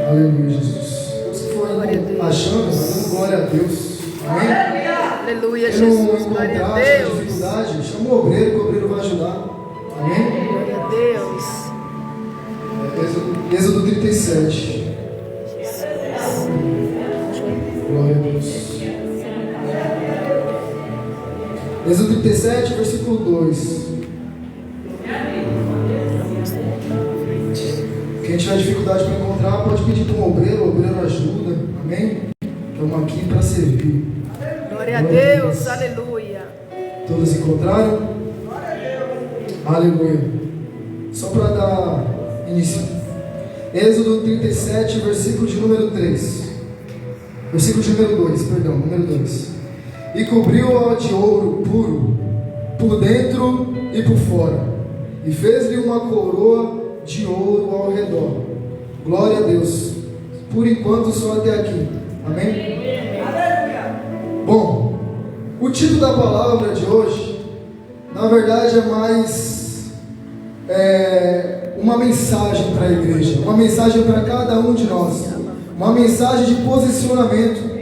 Aleluia, Jesus. Os que forem achando, dando glória a Deus. Amém? Aleluia, Quem não Jesus. Glória a encontrar, Deus. dificuldade, chama o obreiro, que o obreiro vai ajudar. Amém? Glória a Deus. Êxodo 37. Glória a Deus. Êxodo 37, versículo 2. Quem tiver dificuldade para encontrar, pode pedir para um obreiro, o obreiro ajuda. Amém? Estamos aqui para servir. Glória a Deus, aleluia. Todos encontraram? Aleluia. Só para dar início. Êxodo 37, versículo de número 3. Versículo de número 2, perdão, número 2. E cobriu-a de ouro puro, por dentro e por fora, e fez-lhe uma coroa de ouro ao redor. Glória a Deus. Por enquanto, só até aqui. Amém? Bom, o título da palavra de hoje, na verdade, é mais uma mensagem para a igreja, uma mensagem para cada um de nós, uma mensagem de posicionamento,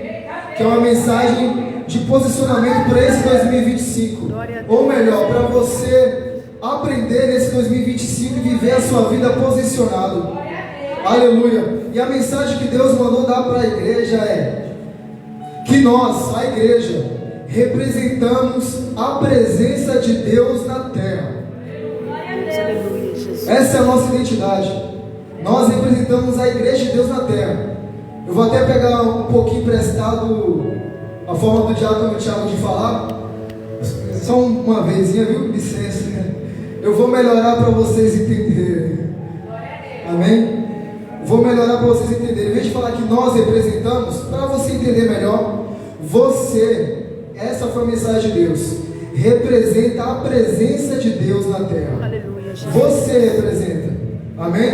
que é uma mensagem de posicionamento para esse 2025, ou melhor, para você aprender nesse 2025 e viver a sua vida posicionado. Aleluia. E a mensagem que Deus mandou dar para a igreja é que nós, a igreja, representamos a presença de Deus na terra. Essa é a nossa identidade. Nós representamos a igreja de Deus na terra. Eu vou até pegar um pouquinho emprestado a forma do diácono Tiago de falar. Só uma vezinha, viu? Licença. Eu vou melhorar para vocês entenderem. Amém? Vou melhorar para vocês entenderem. Em vez de falar que nós representamos, para você entender melhor, você, essa foi a mensagem de Deus, representa a presença de Deus na terra. Aleluia, Jesus. Você representa. Amém?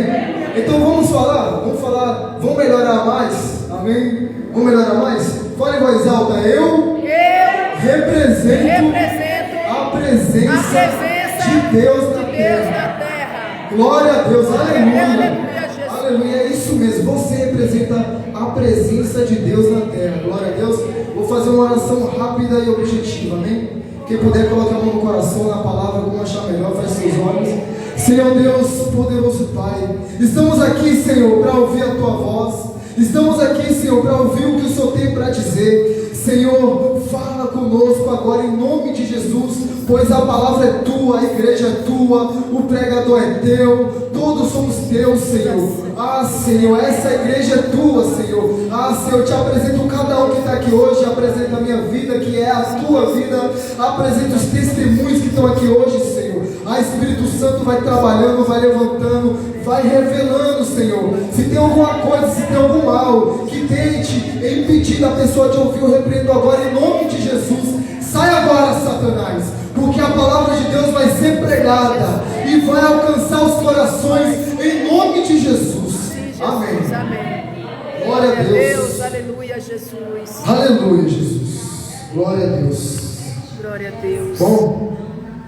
Então vamos vamos melhorar mais. Amém? Vamos melhorar mais? Fale em voz alta. Eu represento a presença de Deus na terra. Glória a Deus. Aleluia. Aleluia, é isso mesmo. Você representa a presença de Deus na terra. Glória a Deus. Vou fazer uma oração rápida e objetiva. Amém? Quem puder colocar a mão no coração, na palavra, como achar melhor, feche seus olhos. Senhor Deus, poderoso Pai, estamos aqui, Senhor, para ouvir a Tua voz. Estamos aqui, Senhor, para ouvir o que o Senhor tem para dizer. Senhor, fala conosco agora em nome de Jesus, pois a palavra é Tua, a igreja é Tua, o pregador é Teu, todos somos Teus, Senhor. Ah, Senhor, essa igreja é Tua, Senhor. Ah, Senhor, eu te apresento cada um que está aqui hoje, apresento a minha vida, que é a Tua vida, apresento os testemunhos que estão aqui hoje, Senhor. Ah, Espírito Santo vai trabalhando, vai levantando, vai revelando, Senhor. Se tem alguma coisa, se tem algum mal que tente impedir a pessoa de ouvir, eu repreendo agora em nome de Jesus. Sai agora, Satanás, porque a palavra de Deus vai ser pregada e vai alcançar os corações em nome de Jesus. Amém. Amém. Glória a Deus. Aleluia, Jesus. Aleluia, Jesus. Glória a Deus. Glória a Deus. Bom,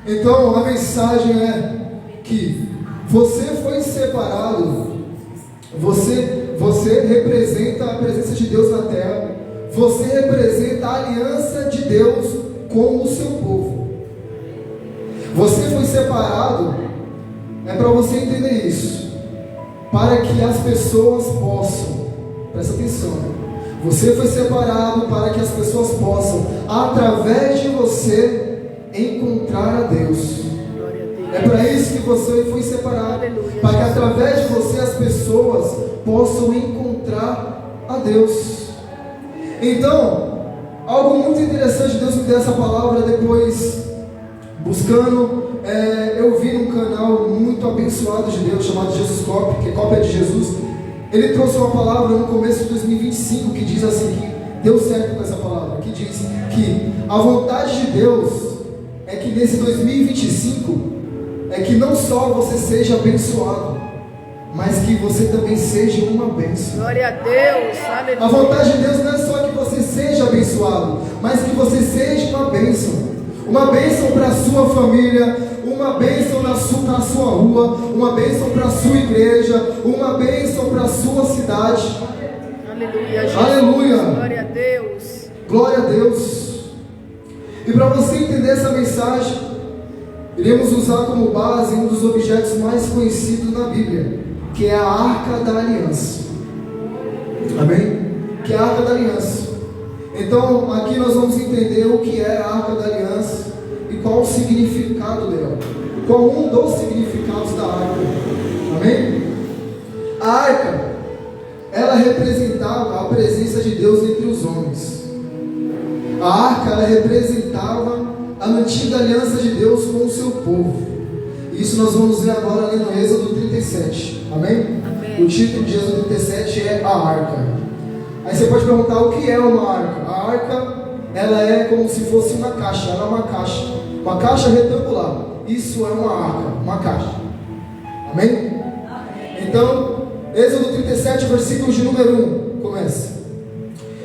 então a mensagem é que você foi separado, você representa a presença de Deus na terra, você representa a aliança de Deus com o seu povo. Você foi separado, é para você entender isso, para que as pessoas possam, presta atenção, você foi separado para que as pessoas possam, através de você, encontrar a Deus. É para isso que você foi separado, para que através de você as pessoas possam encontrar a Deus. Então, algo muito interessante, Deus me deu essa palavra depois, buscando, eu vi num canal muito abençoado de Deus, chamado Jesus Cop, que é cópia de Jesus. Ele trouxe uma palavra no começo de 2025, que diz assim, que deu certo com essa palavra, que diz que a vontade de Deus é que nesse 2025, é que não só você seja abençoado, mas que você também seja uma bênção. Glória a Deus, aleluia. A vontade de Deus não é só que você seja abençoado, mas que você seja uma bênção. Uma bênção para a sua família, uma bênção para a a sua rua, uma bênção para a sua igreja, uma bênção para a sua cidade. Aleluia, Jesus. Aleluia. Glória a Deus. Glória a Deus. E para você entender essa mensagem, iremos usar como base um dos objetos mais conhecidos na Bíblia, que é a Arca da Aliança. Amém? Que é a Arca da Aliança. Então, aqui nós vamos entender o que é a Arca da Aliança e qual o significado dela. Qual um dos significados da Arca. Amém? A Arca, ela representava a presença de Deus entre os homens. A Arca, ela representava a antiga aliança de Deus com o seu povo. Isso nós vamos ver agora ali no Êxodo 37. Amém? Amém. O título de Êxodo 37 é a Arca. Aí você pode perguntar o que é uma arca. A arca, ela é como se fosse uma caixa. Ela é uma caixa retangular. Isso é uma arca, uma caixa. Amém? Então, Êxodo 37, versículo de número 1, começa.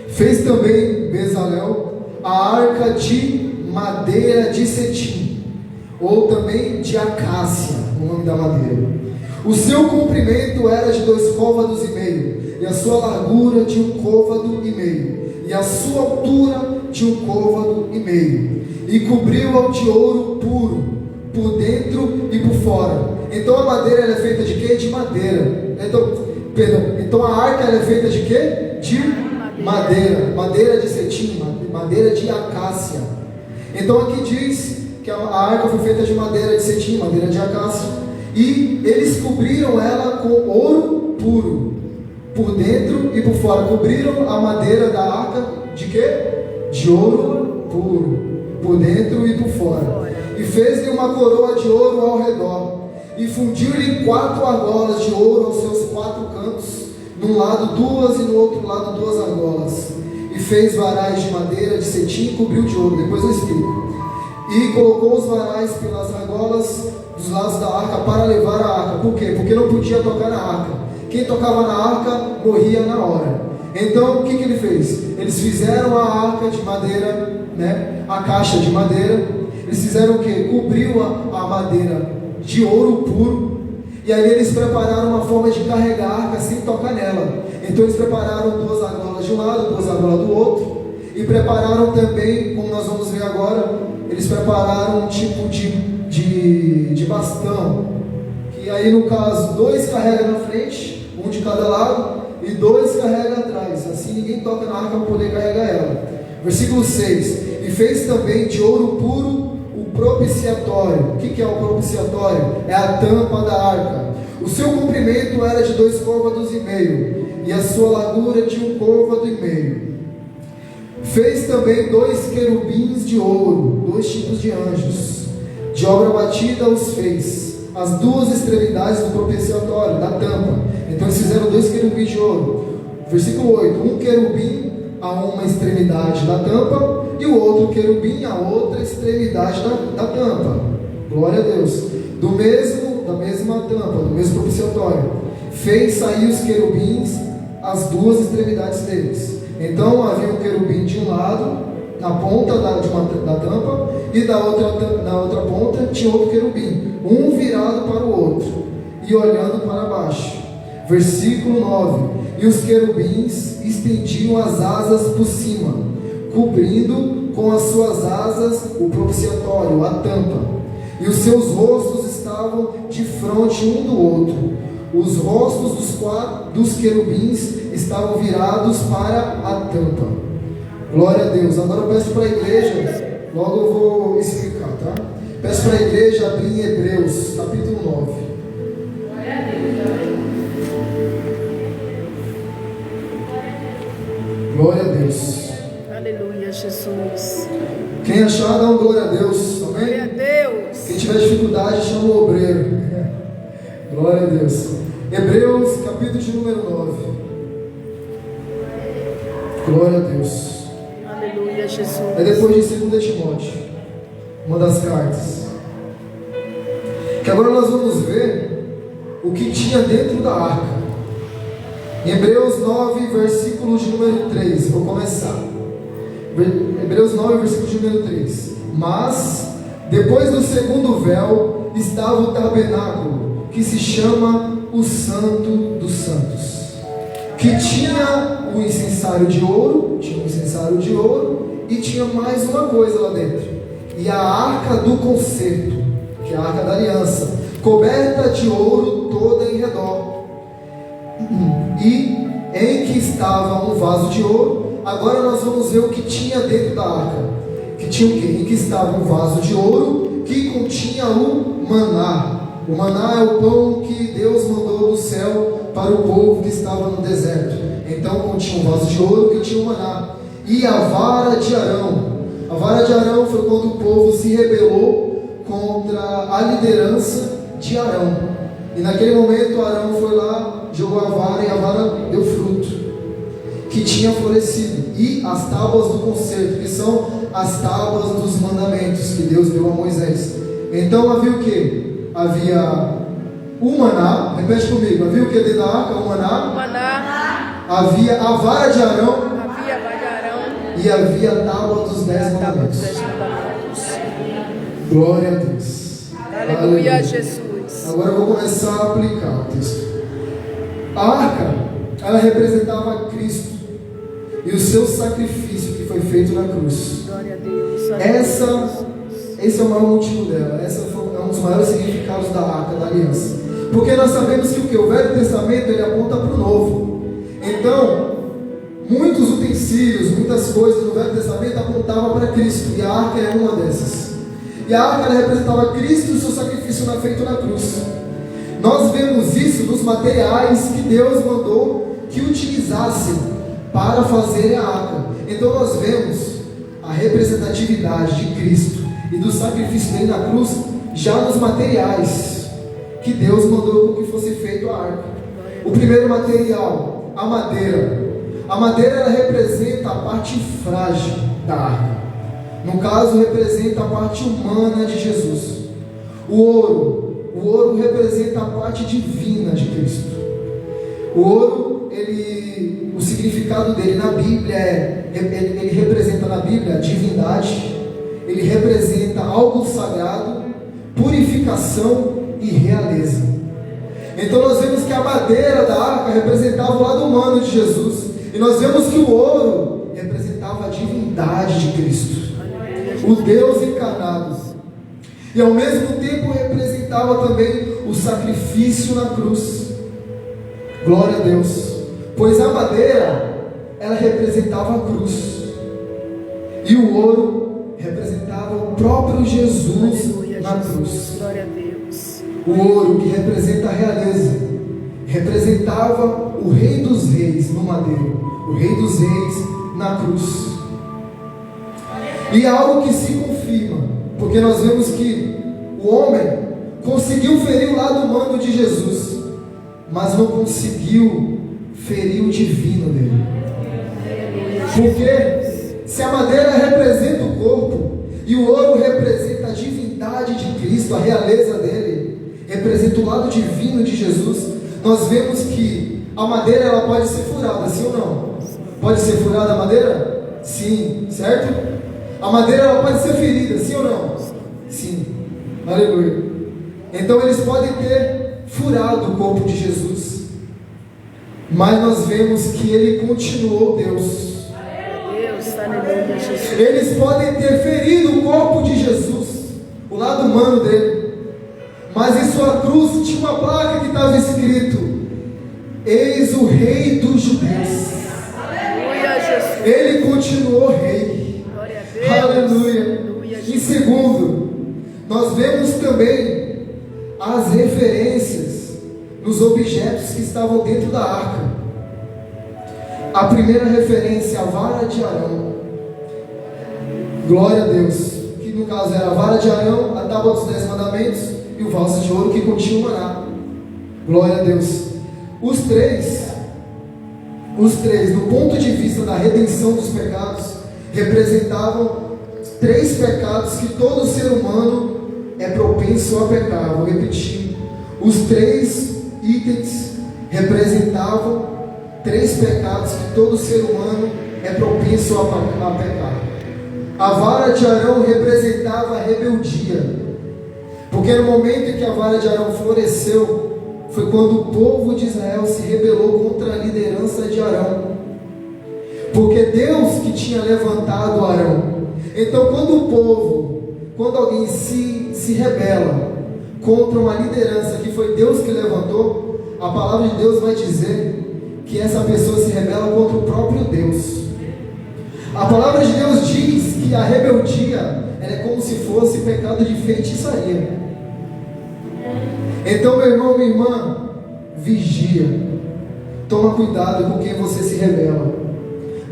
Fez também Bezalel a arca de madeira de cetim, ou também de acácia, o nome da madeira. O seu comprimento era de 2 côvados e meio, e a sua largura de 1 côvado e meio, e a sua altura de 1 côvado e meio, e cobriu-a de ouro puro, por dentro e por fora. Então a madeira ela é feita de quê? De madeira. Então a arca ela é feita de quê? De madeira de cetim, madeira de acácia. Então aqui diz que a arca foi feita de madeira de cetim, madeira de acácia, e eles cobriram ela com ouro puro, por dentro e por fora. Cobriram a madeira da arca de quê? De ouro puro, por dentro e por fora. E fez-lhe uma coroa de ouro ao redor, e fundiu-lhe 4 argolas de ouro aos seus 4 cantos, num lado 2 e no outro lado 2 argolas. E fez varais de madeira de cetim e cobriu de ouro. Depois eu explico. E colocou os varais pelas argolas dos lados da arca para levar a arca. Por quê? Porque não podia tocar na arca. Quem tocava na arca morria na hora. Então o que ele fez? Eles fizeram a arca de madeira, né? A caixa de madeira. Eles fizeram o quê? Cobriu a madeira de ouro puro. E aí eles prepararam uma forma de carregar a arca sem tocar nela. Então eles prepararam 2 argolas de um lado, 2 argolas do outro. E prepararam também, como nós vamos ver agora, eles prepararam um tipo de bastão. Que aí no caso, 2 carregam na frente, um de cada lado, e 2 carregam atrás. Assim ninguém toca na arca para poder carregar ela. Versículo 6. E fez também de ouro puro o propiciatório. O que é o propiciatório? É a tampa da arca. O seu comprimento era de 2 côvados e meio, e a sua largura de 1 côvado e meio. Fez também 2 querubins de ouro, 2 tipos de anjos. De obra batida os fez, as 2 extremidades do propiciatório, da tampa. Então eles fizeram 2 querubins de ouro. Versículo 8. Um querubim a uma extremidade da tampa, e o outro querubim a outra extremidade da tampa. Glória a Deus. Da mesma tampa, do mesmo propiciatório. Fez sair os querubins, as 2 extremidades deles. Então havia um querubim de um lado, na ponta da tampa, e na outra ponta tinha outro querubim, um virado para o outro e olhando para baixo. Versículo 9. E os querubins estendiam as asas por cima, cobrindo com as suas asas o propiciatório, a tampa. E os seus rostos estavam de frente um do outro. Os rostos dos querubins estavam virados para a tampa. Glória a Deus. Agora eu peço para a igreja, logo eu vou explicar, tá? Peço para a igreja abrir em Hebreus, capítulo 9. Glória a Deus. Glória a Deus. Aleluia, Jesus. Quem achar, dá um glória a Deus. Amém? Glória a Deus. Quem tiver dificuldade, chama o obreiro. Glória a Deus. Hebreus, capítulo de número 9. Glória a Deus. Aleluia, Jesus. É depois de 2 Timóteo, uma das cartas. Que agora nós vamos ver o que tinha dentro da arca. Em Hebreus 9, versículo de número 3. Vou começar. Hebreus 9, versículo de número 3. Mas, depois do segundo véu, estava o tabernáculo, que se chama o Santo dos Santos, que tinha o incensário de ouro, e tinha mais uma coisa lá dentro, e a arca do concerto, que é a arca da aliança, coberta de ouro toda em redor, e em que estava um vaso de ouro. Agora nós vamos ver o que tinha dentro da arca, que tinha o quê? Em que estava um vaso de ouro, que continha o maná. O maná é o pão que Deus mandou do céu para o povo que estava no deserto. Então continha um vaso de ouro que tinha o maná. E a vara de Arão. A vara de Arão foi quando o povo se rebelou contra a liderança de Arão. E naquele momento Arão foi lá, jogou a vara e a vara deu fruto, que tinha florescido. E as tábuas do concerto, que são as tábuas dos mandamentos que Deus deu a Moisés. Então havia o que? Havia o maná, repete comigo, havia o que dentro da arca? O maná. Havia a vara de Arão. E havia a tábua dos 10 mandamentos. Glória a Deus. Aleluia, Jesus. Agora eu vou começar a aplicar o texto. A arca, ela representava Cristo e o seu sacrifício que foi feito na cruz. Glória a Deus. Esse é o maior motivo dela. É um dos maiores significados da arca da aliança. Porque nós sabemos que o que? O Velho Testamento ele aponta para o Novo. Então, muitos utensílios, muitas coisas do Velho Testamento apontavam para Cristo. E a arca é uma dessas. E a arca ela representava Cristo e o seu sacrifício feito na cruz. Nós vemos isso nos materiais que Deus mandou que utilizassem para fazerem a arca. Então nós vemos a representatividade de Cristo e do sacrifício dele na cruz já nos materiais que Deus mandou que fosse feito a arca. O primeiro material, a madeira. A madeira ela representa a parte frágil da arca. No caso, representa a parte humana de Jesus. O ouro representa a parte divina de Cristo. O ouro, o significado dele na Bíblia ele representa na Bíblia a divindade, ele representa algo sagrado, purificação e realeza. Então nós vemos que a madeira da arca representava o lado humano de Jesus, e nós vemos que o ouro representava a divindade de Cristo, o Deus encarnado, e ao mesmo tempo representava também o sacrifício na cruz. Glória a Deus, pois a madeira ela representava a cruz e o ouro representava o próprio Jesus. Aleluia, na cruz. Glória a Deus. O ouro, que representa a realeza, representava o Rei dos Reis no madeiro, o Rei dos Reis na cruz. E é algo que se confirma, porque nós vemos que o homem conseguiu ferir o lado humano de Jesus, mas não conseguiu ferir o divino dele. Porque se a madeira representa o corpo e o ouro representa a divindade de Cristo, a realeza dele, representa o lado divino de Jesus, nós vemos que a madeira ela pode ser furada, sim ou não? Pode ser furada a madeira? Sim, certo? A madeira ela pode ser ferida, sim ou não? Sim, aleluia. Então eles podem ter furado o corpo de Jesus, mas nós vemos que ele continuou Deus. Eles podem ter ferido o corpo de Jesus, o lado humano dele, mas em sua cruz tinha uma placa que estava escrito: eis o Rei dos Judeus. Ele continuou rei. Aleluia. Em segundo, nós vemos também as referências nos objetos que estavam dentro da arca. A primeira referência, a vara de Arão. Glória a Deus. Que no caso era a vara de Arão, a tábua dos 10 mandamentos e o vaso de ouro que continha o maná. Glória a Deus. Os três, do ponto de vista da redenção dos pecados, representavam 3 pecados que todo ser humano é propenso a pecar. Vou repetir. Os 3 itens representavam 3 pecados que todo ser humano é propenso a pecar. A vara de Arão representava a rebeldia. Porque no momento em que a vara de Arão floresceu, foi quando o povo de Israel se rebelou contra a liderança de Arão. Porque Deus que tinha levantado Arão. Então quando alguém se rebela contra uma liderança que foi Deus que levantou, a palavra de Deus vai dizer que essa pessoa se rebela contra o próprio Deus. A palavra de Deus diz que a rebeldia é como se fosse pecado de feitiçaria. Então, meu irmão, minha irmã, vigia. Toma cuidado com quem você se rebela.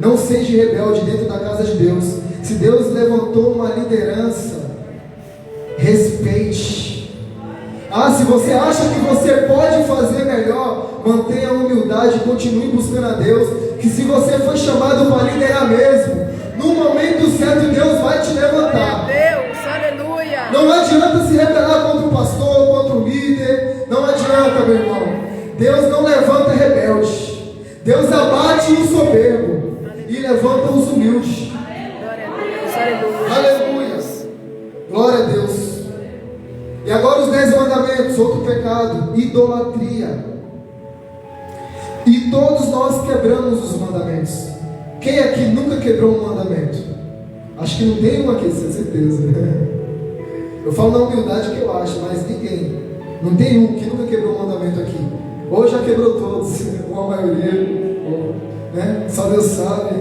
Não seja rebelde dentro da casa de Deus. Se Deus levantou uma liderança, respeite. Se você acha que você pode fazer melhor, mantenha a humildade e continue buscando a Deus. Que se você foi chamado para liderar mesmo, no momento certo Deus vai te levantar. Deus, aleluia. Não adianta se rebelar contra o pastor, contra o líder. Não adianta, meu irmão. Deus não levanta rebelde. Deus abate o soberbo e levanta os humildes. Glória a Deus, aleluia. Aleluia. Glória a Deus. E agora os 10 mandamentos, outro pecado, idolatria. E todos nós quebramos os mandamentos. Quem aqui nunca quebrou um mandamento? Acho que não tem um aqui, com certeza. Eu falo na humildade que eu acho, mas ninguém. Não tem um que nunca quebrou um mandamento aqui. Ou já quebrou todos, ou a maioria, ou, né? Só Deus sabe.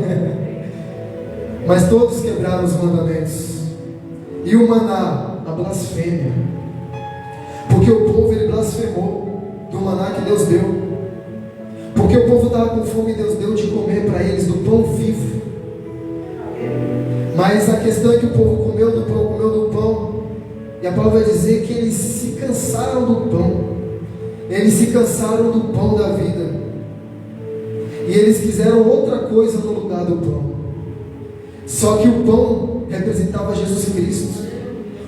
Mas todos quebraram os mandamentos. E o maná, a blasfêmia. Porque o povo ele blasfemou do maná que Deus deu. Porque o povo estava com fome e Deus deu de comer para eles do pão vivo. Mas a questão é que o povo comeu do pão. E a palavra vai dizer que eles se cansaram do pão. Eles se cansaram do pão da vida. E eles quiseram outra coisa no lugar do pão. Só que o pão representava Jesus Cristo.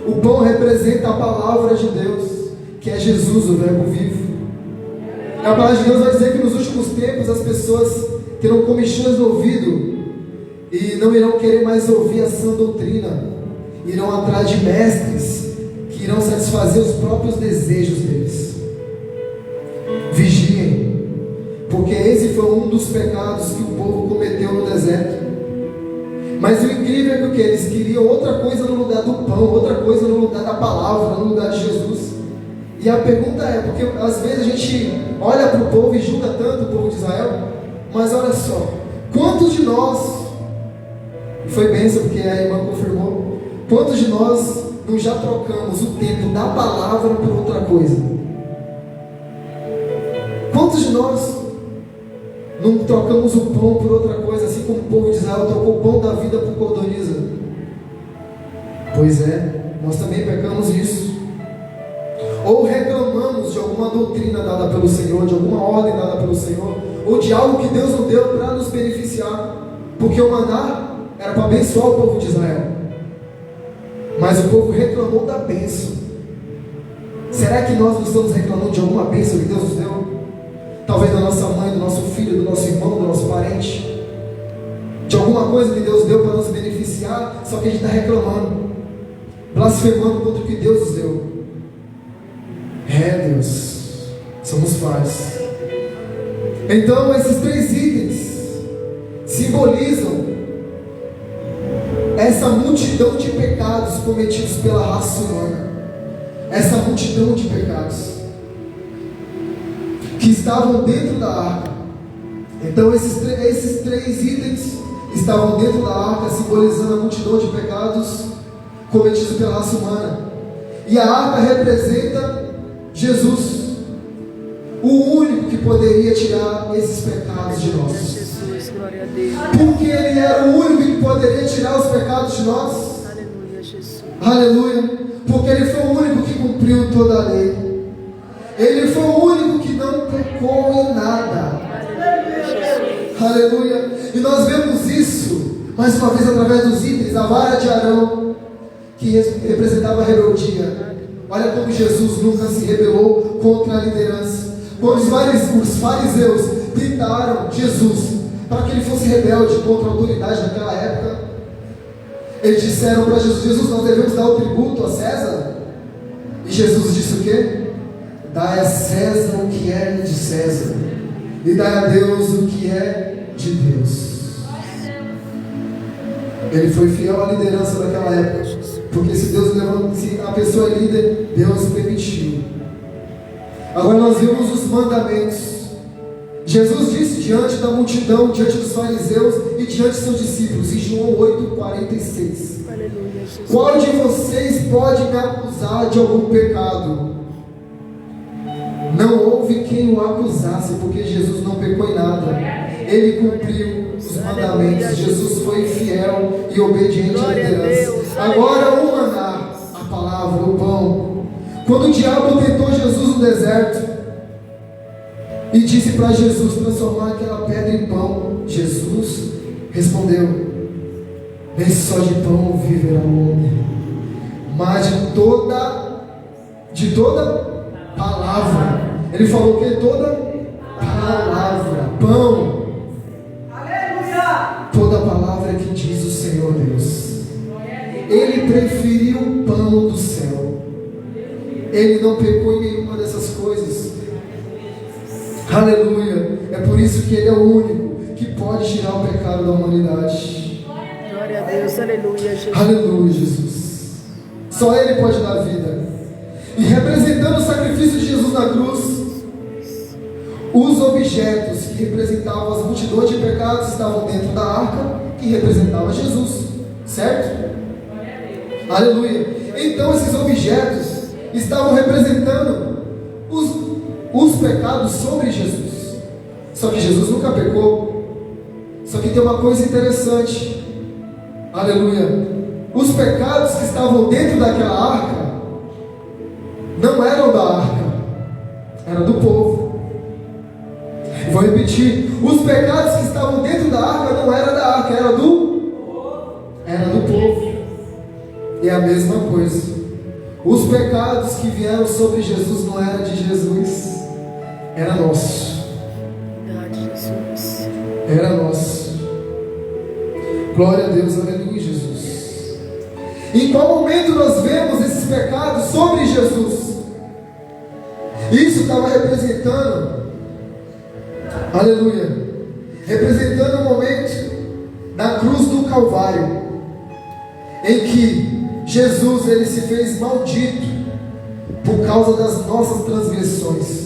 O pão representa a palavra de Deus, que é Jesus, o verbo vivo. A palavra de Deus vai dizer que nos últimos tempos as pessoas terão comichões no ouvido e não irão querer mais ouvir a sã doutrina. Irão atrás de mestres que irão satisfazer os próprios desejos deles. Vigiem, porque esse foi um dos pecados que o povo cometeu no deserto. Mas o incrível é que eles queriam outra coisa no lugar do pão, outra coisa no lugar da palavra, no lugar de Jesus. E a pergunta é, porque às vezes a gente olha para o povo e julga tanto o povo de Israel, mas olha só, quantos de nós, e foi bênção porque a irmã confirmou, quantos de nós não já trocamos o tempo da palavra por outra coisa? Quantos de nós não trocamos o pão por outra coisa, assim como o povo de Israel trocou o pão da vida por codorniza? Pois é, nós também pecamos isso. Ou reclamamos de alguma doutrina dada pelo Senhor, de alguma ordem dada pelo Senhor, ou de algo que Deus nos deu para nos beneficiar, porque o maná era para abençoar o povo de Israel, mas o povo reclamou da bênção. Será que nós não estamos reclamando de alguma bênção que Deus nos deu? Talvez da nossa mãe, do nosso filho, do nosso irmão, do nosso parente, de alguma coisa que Deus deu para nos beneficiar, só que a gente está reclamando, blasfemando contra o que Deus nos deu. Deus, somos falhos. Então esses 3 itens simbolizam essa multidão de pecados cometidos pela raça humana. Essa multidão de pecados que estavam dentro da arca. Então esses 3 itens estavam dentro da arca, simbolizando a multidão de pecados cometidos pela raça humana. E a arca representa Jesus, o único que poderia tirar esses pecados de nós. Jesus, glória a Deus. Porque Ele era o único que poderia tirar os pecados de nós. Aleluia, Jesus. Aleluia. Porque Ele foi o único que cumpriu toda a lei. Ele foi o único que não pecou em nada. Aleluia. E nós vemos isso, mais uma vez, através dos itens, a vara de Arão, que representava a rebeldia. Olha como Jesus nunca se rebelou contra a liderança. Quando os fariseus tentaram Jesus para que ele fosse rebelde contra a autoridade naquela época, eles disseram para Jesus: Jesus, nós devemos dar o tributo a César? E Jesus disse o quê? Dai a César o que é de César, e dai a Deus o que é de Deus. Ele foi fiel à liderança daquela época, porque se a pessoa é líder, Deus permitiu. Agora nós vimos os mandamentos. Jesus disse diante da multidão, diante dos fariseus e diante de seus discípulos, em João 8,46: qual de vocês pode me acusar de algum pecado? Não houve quem o acusasse, porque Jesus não pecou em nada. Ele cumpriu os mandamentos. Jesus foi fiel e obediente à liderança. Agora o maná, a palavra, o pão. Quando o diabo tentou Jesus no deserto e disse para Jesus transformar aquela pedra em pão, Jesus respondeu: nem só de pão viverá o homem, mas de toda palavra. Ele falou que toda palavra, pão, aleluia, toda palavra que diz o Senhor Deus. Ele preferiu o pão do céu. Ele não pecou em nenhuma dessas coisas. Aleluia. É por isso que Ele é o único que pode tirar o pecado da humanidade. Glória a Deus, aleluia, Jesus. Aleluia, Jesus. Só Ele pode dar vida. E representando o sacrifício de Jesus na cruz, os objetos que representavam as multidões de pecados estavam dentro da arca, que representava Jesus, certo? Aleluia. Então esses objetos estavam representando os pecados sobre Jesus. Só que Jesus nunca pecou. Só que tem uma coisa interessante. Aleluia. Os pecados que estavam dentro daquela arca não eram da arca, eram do povo. Vou repetir: os pecados que estavam dentro da arca não eram da arca, era do povo. E é a mesma coisa. Os pecados que vieram sobre Jesus não eram de Jesus, era nosso. Era nosso. Glória a Deus, aleluia, Jesus. Em qual momento nós vemos esses pecados sobre Jesus? Isso estava representando, aleluia, representando o momento da cruz do Calvário, em que Jesus ele se fez maldito por causa das nossas transgressões,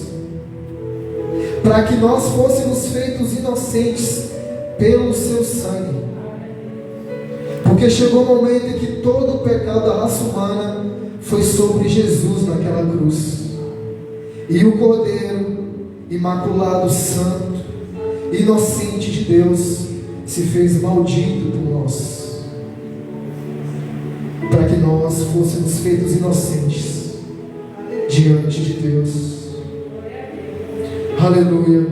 para que nós fôssemos feitos inocentes pelo seu sangue. Porque chegou o momento em que todo o pecado da raça humana foi sobre Jesus naquela cruz. E o Cordeiro imaculado, santo, inocente de Deus, se fez maldito por nós, para que nós fôssemos feitos inocentes diante de Deus. Aleluia.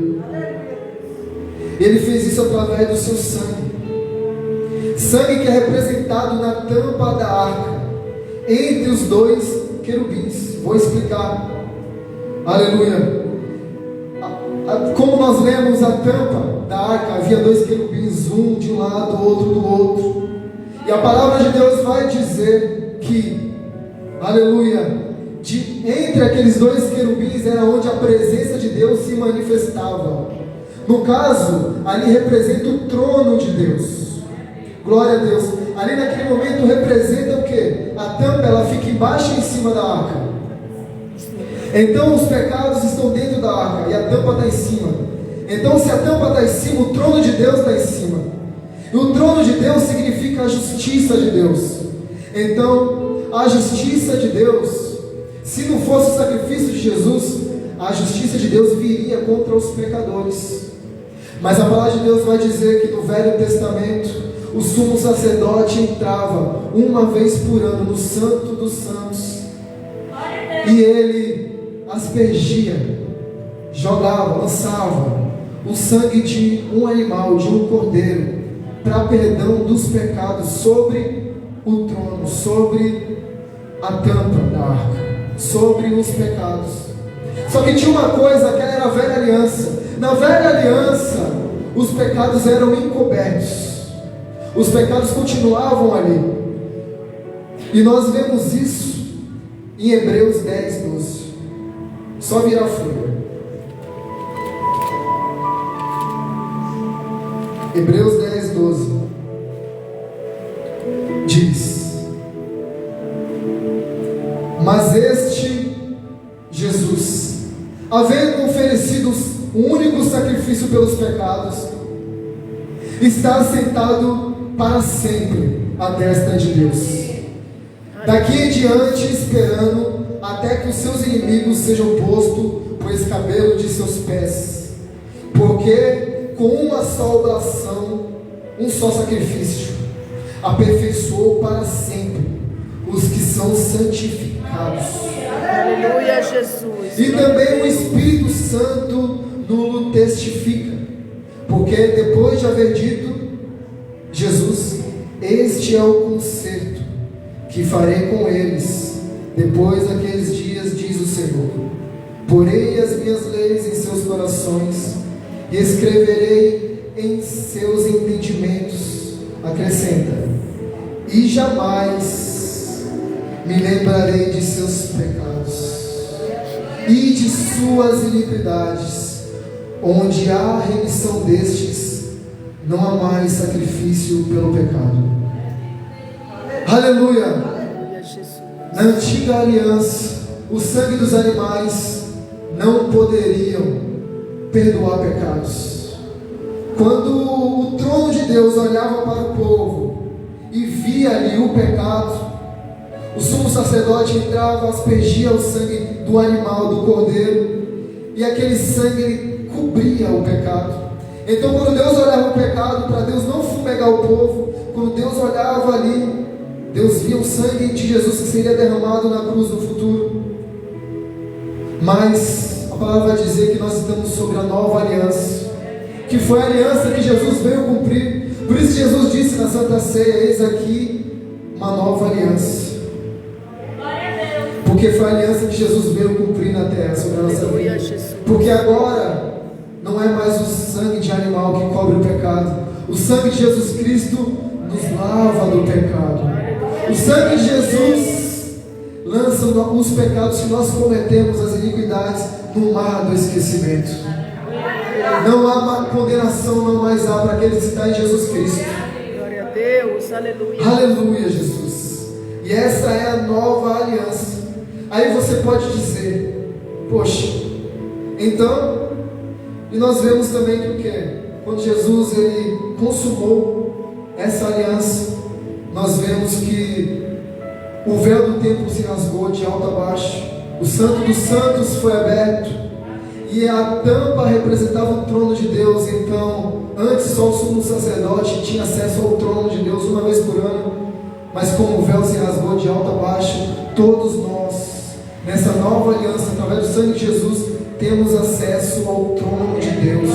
Ele fez isso através do seu sangue. Sangue que é representado na tampa da arca, entre os dois querubins. Vou explicar. Aleluia. Como nós lemos a tampa da arca, havia dois querubins, um de um lado, outro do outro. E a palavra de Deus vai dizer que, aleluia, entre aqueles dois querubins era onde a presença de Deus se manifestava. No caso, ali representa o trono de Deus. Glória a Deus. Ali naquele momento representa o que? A tampa ela fica embaixo e em cima da arca. Então os pecados estão dentro da arca e a tampa está em cima. Então se a tampa está em cima, o trono de Deus está em cima. E o trono de Deus significa a justiça de Deus. Então a justiça de Deus, se não fosse o sacrifício de Jesus, a justiça de Deus viria contra os pecadores. Mas a palavra de Deus vai dizer que no Velho Testamento o sumo sacerdote entrava uma vez por ano no Santo dos Santos e ele aspergia, jogava, lançava o sangue de um animal, de um cordeiro, para perdão dos pecados sobre o trono, sobre a tampa da arca, sobre os pecados. Só que tinha uma coisa, aquela era a velha aliança. Na velha aliança os pecados eram encobertos, os pecados continuavam ali. E nós vemos isso em Hebreus 10, 12. Só virar a folha. Hebreus 10, 12. Diz: mas este Jesus, havendo oferecido um único sacrifício pelos pecados, está assentado para sempre à destra de Deus, daqui em diante esperando até que os seus inimigos sejam postos por escabelo de seus pés, porque com uma só oblação, um só sacrifício, aperfeiçoou para sempre os que são santificados. Aleluia, Jesus. E também o Espírito Santo nos testifica, porque depois de haver dito Jesus: este é o concerto que farei com eles depois daqueles dias, diz o Senhor. Porei as minhas leis em seus corações e escreverei em seus entendimentos. Acrescenta: e jamais me lembrarei de seus pecados e de suas iniquidades. Onde há remissão destes, não há mais sacrifício pelo pecado. Aleluia. Aleluia, Jesus. Na antiga aliança, o sangue dos animais não poderiam perdoar pecados. Quando o trono de Deus olhava para o povo e via ali o pecado, o sumo sacerdote entrava, aspergia o sangue do animal, do cordeiro, e aquele sangue cobria o pecado. Então, quando Deus olhava o pecado, para Deus não fumegar o povo, quando Deus olhava ali, Deus via o sangue de Jesus que seria derramado na cruz no futuro. Mas a palavra vai dizer que nós estamos sobre a nova aliança, que foi a aliança que Jesus veio cumprir. Por isso Jesus disse na Santa Ceia: eis aqui uma nova aliança. Porque foi a aliança que Jesus veio cumprir na terra sobre a nossa vida. Porque agora não é mais o sangue de animal que cobre o pecado. O sangue de Jesus Cristo nos lava do pecado. O sangue de Jesus lança os pecados que nós cometemos, as iniquidades, no mar do esquecimento. Não há condenação, não mais há para aqueles que estão em Jesus Cristo. Glória a Deus, aleluia. Aleluia, Jesus. E essa é a nova aliança. Aí você pode dizer: poxa, então, e nós vemos também que o que? Quando Jesus ele consumou essa aliança, nós vemos que o véu do templo se rasgou de alto a baixo, o Santo dos Santos foi aberto, e a tampa representava o trono de Deus. Então, antes só o sumo sacerdote tinha acesso ao trono de Deus uma vez por ano, mas como o véu se rasgou de alto a baixo, todos nós, nessa nova aliança, através do sangue de Jesus, temos acesso ao trono de Deus,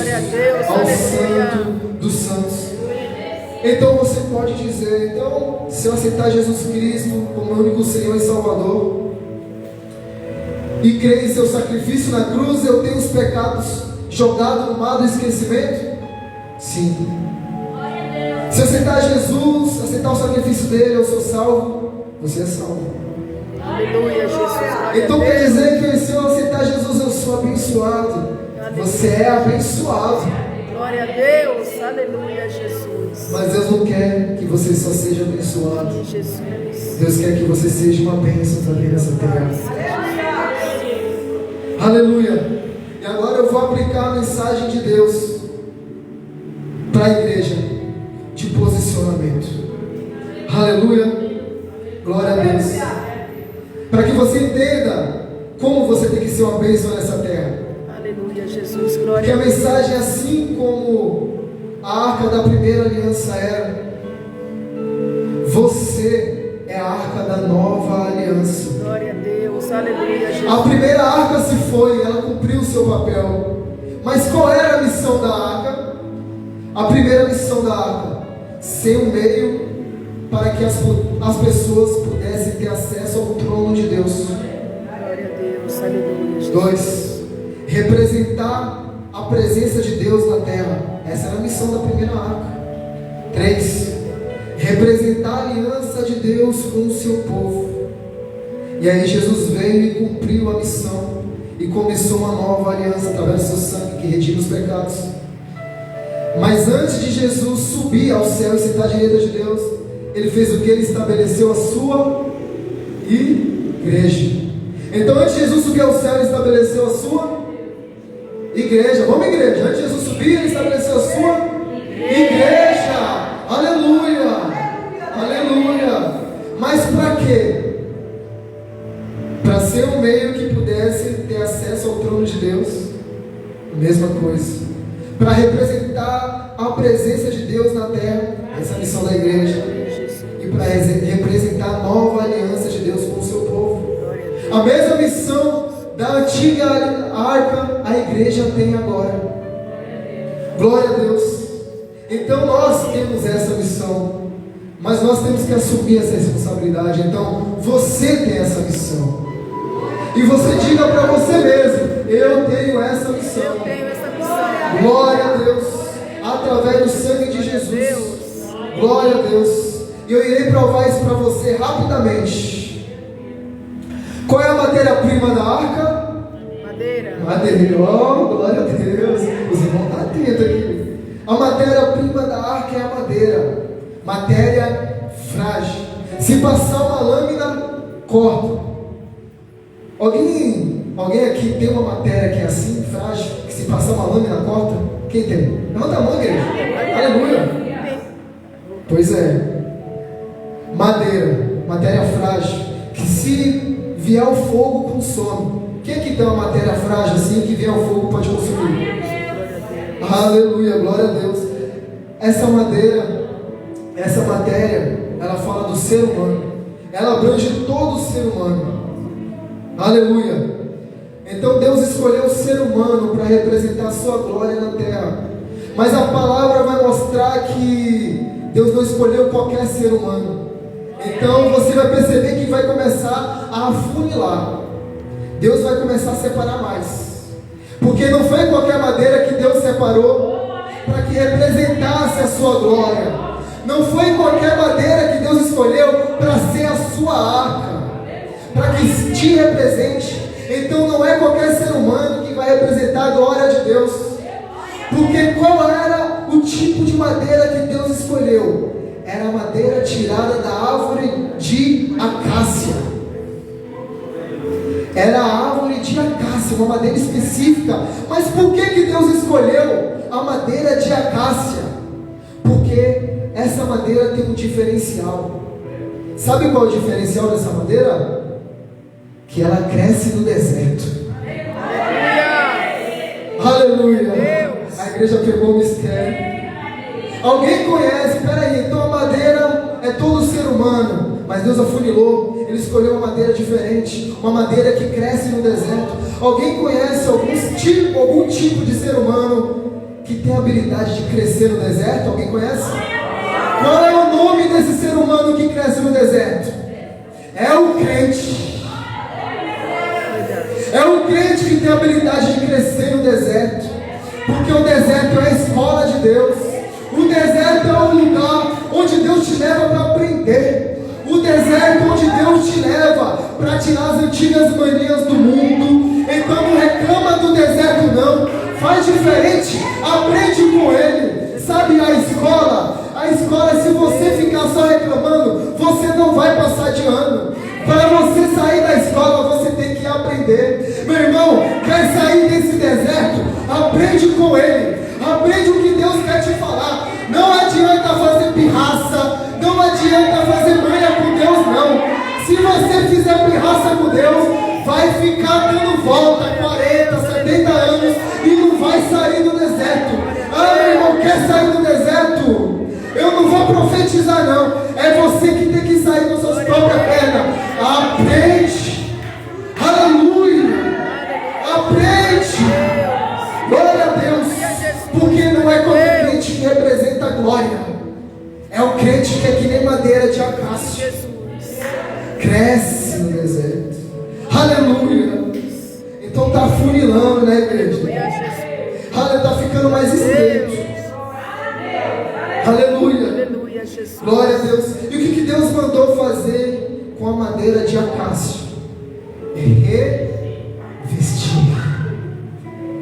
ao Santo dos Santos. Então você pode dizer: então, se eu aceitar Jesus Cristo como meu único Senhor e Salvador, e crer em seu sacrifício na cruz, eu tenho os pecados jogados no mar do esquecimento? Sim. Se eu aceitar Jesus, aceitar o sacrifício dele, eu sou salvo. Você é salvo. Aleluia, Jesus. Então quer dizer que se eu aceitar Jesus, eu sou abençoado. Você é abençoado. Glória a Deus, aleluia, Jesus. Mas Deus não quer que você só seja abençoado. Jesus. Deus quer que você seja uma bênção também nessa terra. Aleluia. E agora eu vou aplicar a mensagem de Deus para a igreja de posicionamento. Aleluia. Glória a Deus. Para que você entenda como você tem que ser uma bênção nessa terra. Aleluia, Jesus. Porque Glória a a Deus. mensagem, assim como a arca da primeira aliança era, você é a arca da nova aliança. Glória a Deus, aleluia, Jesus. A primeira arca se foi, ela cumpriu o seu papel. Mas qual era a missão da arca? A primeira missão da arca: ser um meio para que as pessoas pudessem ter acesso ao trono de Deus. Glória a Deus, aleluia, Jesus. 2. Representar a presença de Deus na terra. Essa era a missão da primeira arca. 3. Representar a aliança de Deus com o seu povo. E aí Jesus veio e cumpriu a missão e começou uma nova aliança através do seu sangue que redime os pecados. Mas antes de Jesus subir ao céu e sentar à direita de Deus, ele fez o que? Ele estabeleceu a sua igreja. Então antes de Jesus subir ao céu, ele estabeleceu a sua igreja. Vamos, igreja. Antes de Jesus subir, ele estabeleceu a sua igreja. Aleluia. Aleluia. Mas para quê? Para ser um meio que pudesse ter acesso ao trono de Deus. Mesma coisa. Para representar a presença de Deus na terra. Essa é a missão da igreja. E para representar a nova aliança de Deus com o seu povo. A mesma missão da antiga arca, a igreja tem agora. Glória a Deus. Então nós temos essa missão, mas nós temos que assumir essa responsabilidade. Então você tem essa missão. E você diga para você mesmo: eu tenho essa missão. Eu tenho essa missão. Glória a Deus. Através do sangue de Jesus. Glória a Deus. E eu irei provar isso para você rapidamente. Qual é a matéria-prima da arca? Madeira. Madeira. Oh, glória a Deus. Os irmãos estão atentos aqui. A matéria-prima da arca é a madeira. Matéria frágil. Se passar uma lâmina, corta. Alguém aqui tem uma matéria que é assim, frágil, que se passar uma lâmina, corta? Quem tem? Levanta a mão, igreja. Aleluia. Pois é. Madeira, matéria frágil, que se vier o fogo, consome. Quem aqui tem uma matéria frágil assim, que vier o fogo, pode consumir? Aleluia, glória a Deus. Essa matéria, ela fala do ser humano. Ela abrange todo o ser humano. Aleluia. Então Deus escolheu o ser humano para representar a sua glória na terra. Mas a palavra vai mostrar que Deus não escolheu qualquer ser humano. Então você vai perceber que vai começar a afunilar. Deus vai começar a separar mais. Porque não foi qualquer madeira que Deus separou para que representasse a sua glória. Não foi qualquer madeira que Deus escolheu para ser a sua arca, para que te represente. Então não é qualquer ser humano que vai representar a glória de Deus. Porque qual era o tipo de madeira que Deus escolheu? Era a madeira tirada da árvore de acácia. Era a árvore de acácia, uma madeira específica. Mas por que Deus escolheu a madeira de acácia? Porque essa madeira tem um diferencial. Sabe qual é o diferencial dessa madeira? Que ela cresce no deserto. Aleluia. A igreja pegou o mistério. Alguém conhece? Peraí, então a madeira é todo ser humano, mas Deus afunilou. Ele escolheu uma madeira diferente, uma madeira que cresce no deserto. Alguém conhece algum tipo de ser humano que tem a habilidade de crescer no deserto? Alguém conhece? Qual é o nome desse ser humano que cresce no deserto? É o crente. É o crente que tem a habilidade de crescer no deserto. Porque o deserto é a escola de Deus. O deserto é o lugar onde Deus te leva para aprender. O deserto onde Deus te leva para tirar as antigas manias do mundo. Então não reclama do deserto não. Faz diferente. Aprende com ele. Sabe a escola? A escola, se você ficar só reclamando, você não vai passar de ano. Para você sair da escola, você tem que aprender. Meu irmão, quer sair desse deserto? Aprende com ele. Aprende o que Deus quer te falar. Não adianta fazer pirraça. Não adianta fazer manha com Deus, não. Se você fizer pirraça com Deus, vai ficar dando volta 40, 70 anos e não vai sair do deserto. Ah, meu irmão, quer sair do deserto? Eu não vou profetizar, não. É você que tem que sair das suas próprias pernas. Aprende. Aleluia. Aprende. Glória a Deus. Porque não é qualquer crente que representa a glória. É o crente que é que nem madeira de acácia. Cresce no deserto. Aleluia. Então está afunilando, né, igreja? Aleluia, está ficando mais estreito. Aleluia. Glória a Deus. E o que Deus mandou fazer com a madeira de acácia?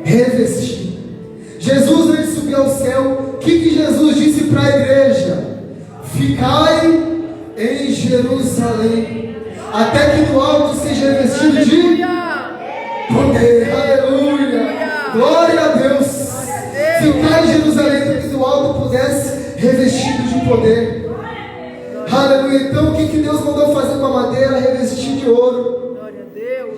Revestir. Jesus, antes de subir ao céu, o que Jesus disse para a igreja? Ficai em Jerusalém, até que do alto seja revestido de poder. Aleluia. Glória a Deus. Ficai em Jerusalém, até que do alto pudesse revestido de poder. Aleluia. Então o que Deus mandou fazer com a madeira? Revestir de ouro.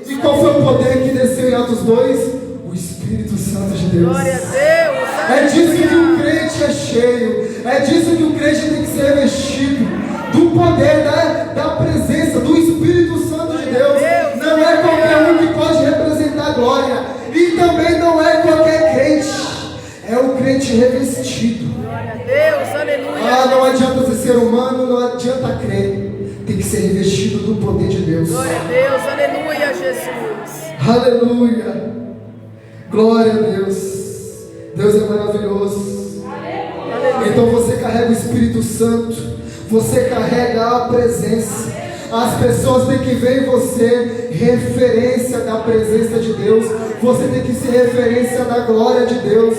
E qual foi o poder que desceu em Atos 2? O Espírito Santo de Deus. Glória a Deus. É disso que o crente é cheio. É disso que o crente tem que ser revestido. Do poder, da presença do Espírito Santo de Deus. Não é qualquer um que pode representar a glória. E também não é qualquer crente. É o crente revestido. Glória a Deus, aleluia. Ah, não adianta você ser humano, não adianta crer. Tem que ser revestido do poder de Deus. Glória a Deus, aleluia, Jesus. Aleluia. Glória a Deus. Deus é maravilhoso. Aleluia. Então você carrega o Espírito Santo. Você carrega a presença. As pessoas têm que ver em você referência da presença de Deus. Você tem que ser referência da glória de Deus.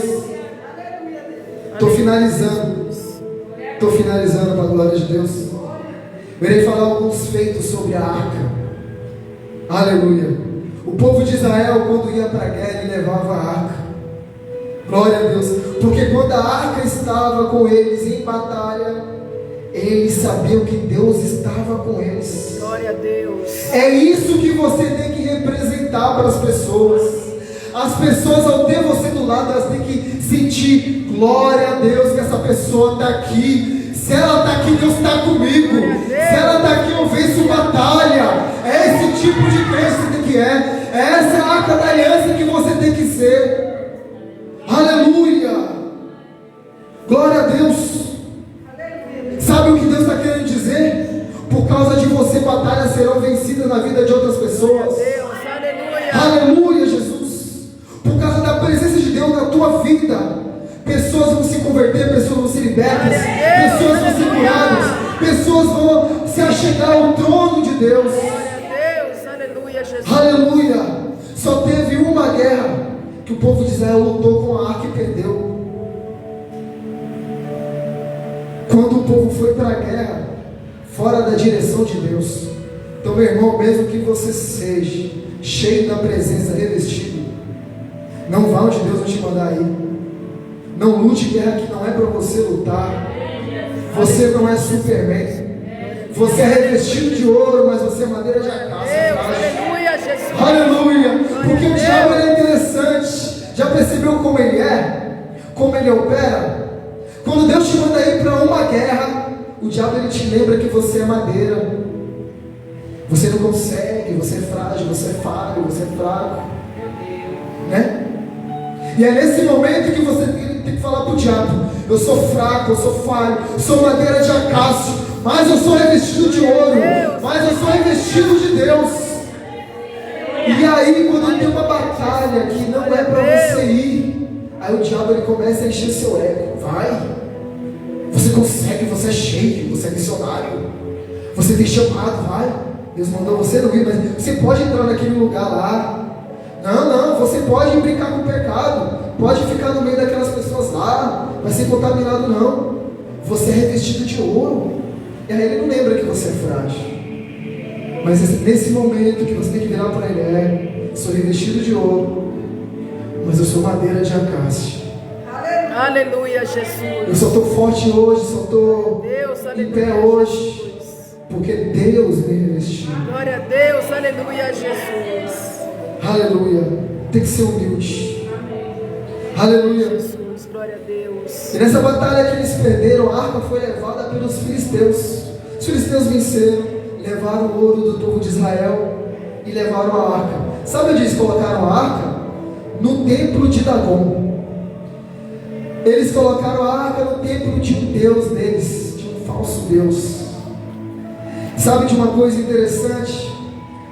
Estou finalizando. Estou finalizando para a glória de Deus. Eu irei falar alguns feitos sobre a arca. Aleluia. O povo de Israel, quando ia para a guerra, ele levava a arca. Glória a Deus. Porque quando a arca estava com eles em batalha, eles sabiam que Deus estava com eles. Glória a Deus. É isso que você tem que representar para as pessoas. As pessoas, ao ter você do lado, elas têm que sentir glória a Deus, que essa pessoa está aqui. Se ela está aqui, Deus está comigo. Se ela está aqui, eu venço batalha. É esse tipo de crente que você tem que é. É essa arca da aliança que você tem que ser. Aleluia. Glória a Deus. Sabe o que Deus está querendo dizer? Por causa de você, batalhas serão vencidas na vida de outras pessoas. Deus, aleluia. Aleluia, Jesus. Por causa da presença de Deus na tua vida, pessoas vão se converter, pessoas vão ser libertas, pessoas vão ser curadas, pessoas vão se achegar ao trono de Deus. Glória a Deus, aleluia, Jesus. Aleluia. Só teve uma guerra que o povo de Israel lutou com a arca e perdeu. Quando o povo foi para a guerra, fora da direção de Deus. Então, meu irmão, mesmo que você seja cheio da presença, revestido, não vá onde Deus não te mandar ir. Não lute guerra que não é para você lutar. Você não é Superman. Você é revestido de ouro, mas você é madeira de acácia. Aleluia, Jesus. Aleluia. Porque o diabo é interessante. Já percebeu como ele é? Como ele opera? Quando Deus te manda ir para uma guerra, o diabo ele te lembra que você é madeira. Você não consegue, você é frágil, você é falho, você é fraco. Né? E é nesse momento que você tem que falar para o diabo: eu sou fraco, eu sou falho, sou madeira de acácio, mas eu sou revestido de ouro, mas eu sou revestido de Deus. E aí, quando tem uma batalha que não é para você ir, aí o diabo ele começa a encher seu ego. Vai, você consegue, você é cheio, você é missionário, você tem chamado, vai. Deus mandou você não ir, mas você pode entrar naquele lugar lá. Não, você pode brincar com o pecado, pode ficar no meio daquelas pessoas lá, vai ser contaminado não. Você é revestido de ouro. E aí ele não lembra que você é frágil. Mas nesse momento que você tem que virar para ele: sou revestido de ouro, mas eu sou madeira de acácia. Aleluia, Jesus. Eu só estou forte hoje, só estou em pé hoje, porque Deus me revestiu. Glória a Deus, aleluia, Jesus. Aleluia. Tem que ser humilde. Aleluia. Jesus, glória a Deus. E nessa batalha que eles perderam, a arca foi levada pelos filisteus. Os filisteus venceram, levaram o ouro do povo de Israel e levaram a arca. Sabe onde eles colocaram a arca? No templo de Dagon. Eles colocaram a arca no templo de um deus deles, de um falso deus. Sabe de uma coisa interessante?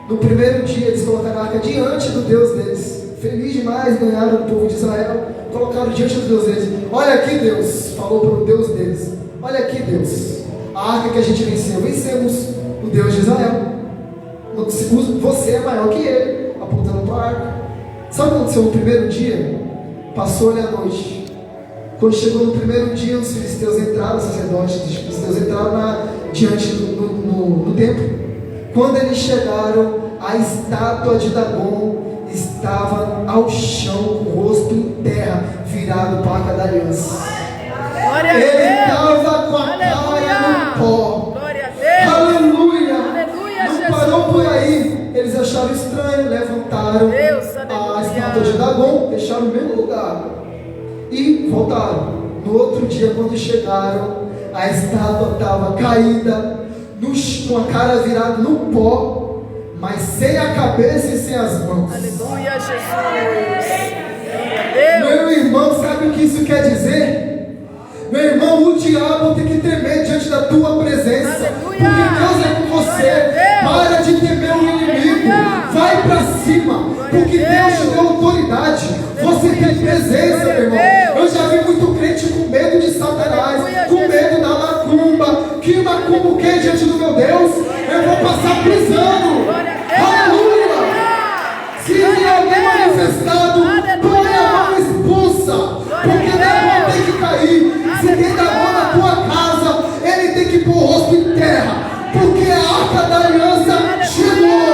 No primeiro dia eles colocaram a arca diante do Deus deles. Feliz demais, ganharam o povo de Israel. Colocaram diante do Deus deles. Olha aqui, Deus falou para o Deus deles: olha aqui, Deus, a arca que a gente venceu. Vencemos o Deus de Israel. Você é maior que ele, apontando para a arca. Sabe o que aconteceu no primeiro dia? Passou-lhe a noite. Quando chegou no primeiro dia, os filisteus entraram, os sacerdotes dos filisteus entraram diante do templo. Quando eles chegaram, a estátua de Dagon estava ao chão, com o rosto em terra, virado para a arca da aliança. Ele estava com a cara no pó. Aleluia! Não parou por aí. Eles acharam estranho, levantaram a estátua de Dagon, deixaram no mesmo lugar e voltaram. No outro dia, quando chegaram, a estátua estava caída, com a cara virada no pó, mas sem a cabeça e sem as mãos. Aleluia, Jesus. Meu irmão, sabe o que isso quer dizer? Meu irmão, o diabo tem que tremer diante da tua presença. Aleluia. Porque Deus é com você. Para de temer o inimigo. Vai para cima. Porque Deus te deu autoridade. Você tem presença, meu irmão. Eu já vi muito crente com medo de Satanás, com medo da macumba. Que macumba o que diante do meu Deus? Eu vou passar pisando. Aleluia. Se tem alguém manifestado, põe a mão expulsa. Porque Deus tem que cair. Se tem Dagon na tua casa, ele tem que pôr o rosto em terra, porque a arca da aliança chegou.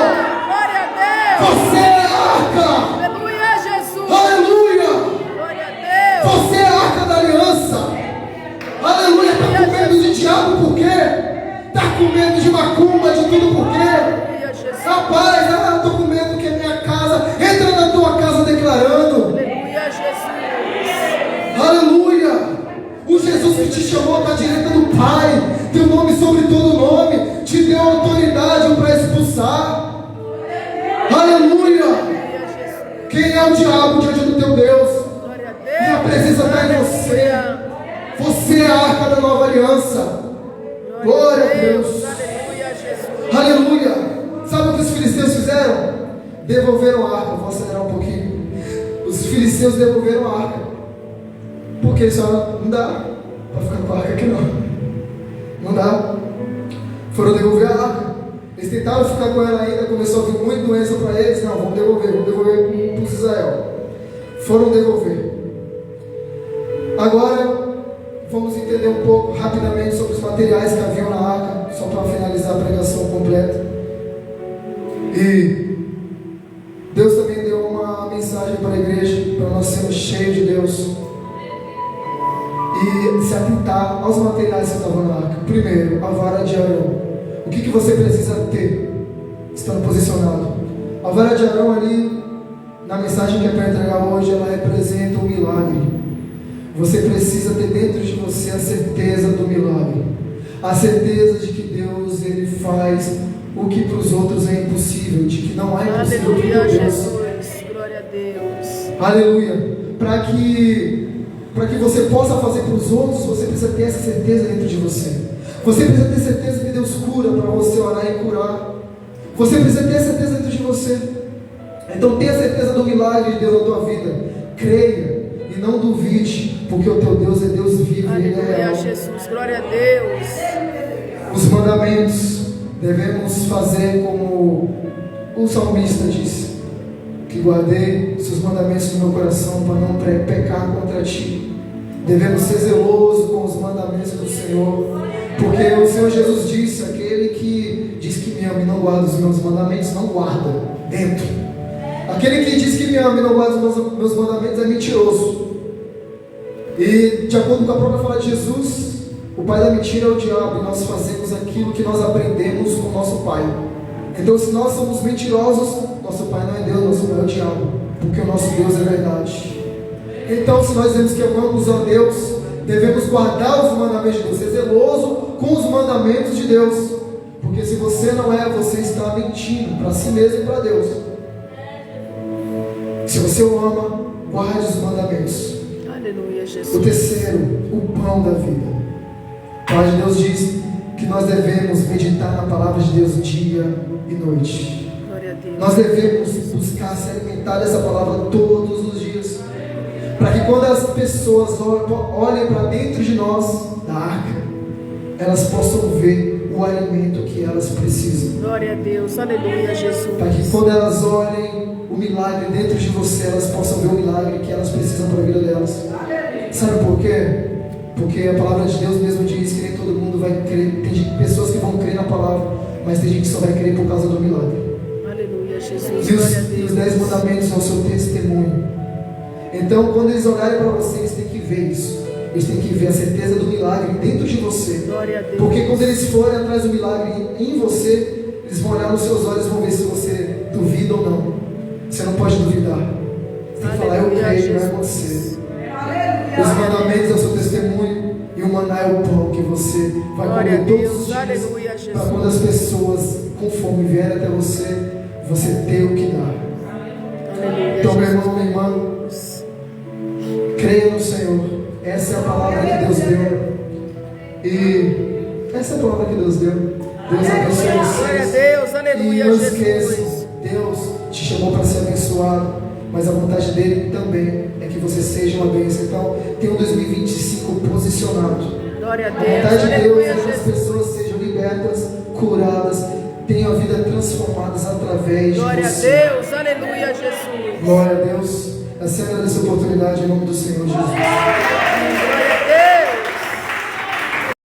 Você é a arca. Aleluia, Jesus. Aleluia. Glória a Deus. Você é a arca da aliança. Aleluia. Está com medo de diabo por quê? Está com medo de macumba, de tudo por quê? Rapaz, eu estou com medo que a minha casa, entra na tua casa declarando. Aleluia, Jesus. Aleluia. O Jesus que te chamou para a direita do Pai, teu nome sobre todo nome, te deu autoridade para expulsar. Aleluia. Quem é o diabo diante do teu Deus? E a presença está em você. Você é a arca da nova aliança. Glória a Deus. Aleluia, Jesus. Aleluia. Sabe o que os filisteus fizeram? Devolveram a arca. Vou acelerar um pouquinho. Os filisteus devolveram a arca. Porque eles falaram, não dá para ficar com a arca aqui não dá. Foram devolver a arca. Eles tentaram ficar com ela ainda, começou a vir muita doença para eles. Não, vamos devolver para os Israel. Foram devolver. Agora vamos entender um pouco rapidamente sobre os materiais que haviam na arca, só para finalizar a pregação completa. E Deus também deu uma mensagem para a igreja, para nós sermos cheios de Deus e se atentar aos materiais que estavam na arca. Primeiro, a vara de Arão. O que você precisa ter estando posicionado? A vara de Arão ali, na mensagem que é para entregar hoje, ela representa um milagre. Você precisa ter dentro de você a certeza do milagre, a certeza de que Deus ele faz o que para os outros é impossível, de que não há impossível para Deus. Jesus, glória a Deus. Aleluia. Para que você possa fazer para os outros, você precisa ter essa certeza dentro de você. Você precisa ter certeza que Deus cura, para você orar e curar. Você precisa ter certeza dentro de você. Então tenha certeza do milagre de Deus na tua vida. Creia e não duvide, porque o teu Deus é Deus vivo. Aleluia, Ele é real. Jesus, glória a Deus. Os mandamentos devemos fazer como o salmista disse: que guardei os seus mandamentos no meu coração para não pecar contra ti. Devemos ser zelosos com os mandamentos do Senhor, porque o Senhor Jesus disse: aquele que diz que me ama e não guarda os meus mandamentos, não guarda dentro. Aquele que diz que me ama e não guarda os meus mandamentos é mentiroso. E de acordo com a própria fala de Jesus, o pai da mentira é o diabo, e nós fazemos aquilo que nós aprendemos com o nosso pai. Então, se nós somos mentirosos, nosso pai não é Deus, nosso pai é o diabo, porque o nosso Deus é verdade. Então, se nós dizemos que amamos a Deus, devemos guardar os mandamentos de Deus, ser zeloso com os mandamentos de Deus, porque se você não é, você está mentindo para si mesmo e para Deus. Se você o ama, guarde os mandamentos. Aleluia, Jesus. O terceiro, o pão da vida. A palavra de Deus diz que nós devemos meditar na palavra de Deus dia e noite. Glória a Deus. Nós devemos buscar se alimentar dessa palavra todos os dias, para que quando as pessoas olhem para dentro de nós, da arca, elas possam ver o o alimento que elas precisam. Glória a Deus, aleluia, Jesus. Para que quando elas olhem o milagre dentro de você, elas possam ver o milagre que elas precisam para a vida delas. Sabe por quê? Porque a palavra de Deus mesmo diz que nem todo mundo vai crer. Tem pessoas que vão crer na palavra, mas tem gente que só vai crer por causa do milagre. Aleluia, Jesus. E os 10 mandamentos são o seu testemunho. Então, quando eles olharem para você, eles têm que ver isso. Eles têm que ver a certeza do milagre dentro de você. Glória a Deus. Porque quando eles forem atrás do milagre em você, eles vão olhar nos seus olhos e vão ver se você duvida ou não. Você não pode duvidar. Você tem que falar, eu creio que vai acontecer. Os mandamentos é o seu testemunho, e o maná é o pão que você vai comer todos os dias, para quando as pessoas com fome vierem até você, você ter o que dar. Então, meu irmão, minha irmã, creia no Senhor. Essa é a palavra que Deus deu. E essa é a palavra que Deus deu. Deus abençoe vocês. Glória a Deus, aleluia, e não Jesus. esqueça, Deus te chamou para ser abençoado, mas a vontade dele também é que você seja uma bênção. Então, tenha um 2025 posicionado. Glória a A Deus, vontade de Deus aleluia, é que as Jesus. pessoas sejam libertas, curadas, tenham a vida transformadas através de Glória a você. Deus, aleluia, Jesus. Glória a Deus. Assim agradeço a oportunidade em nome do Senhor Jesus.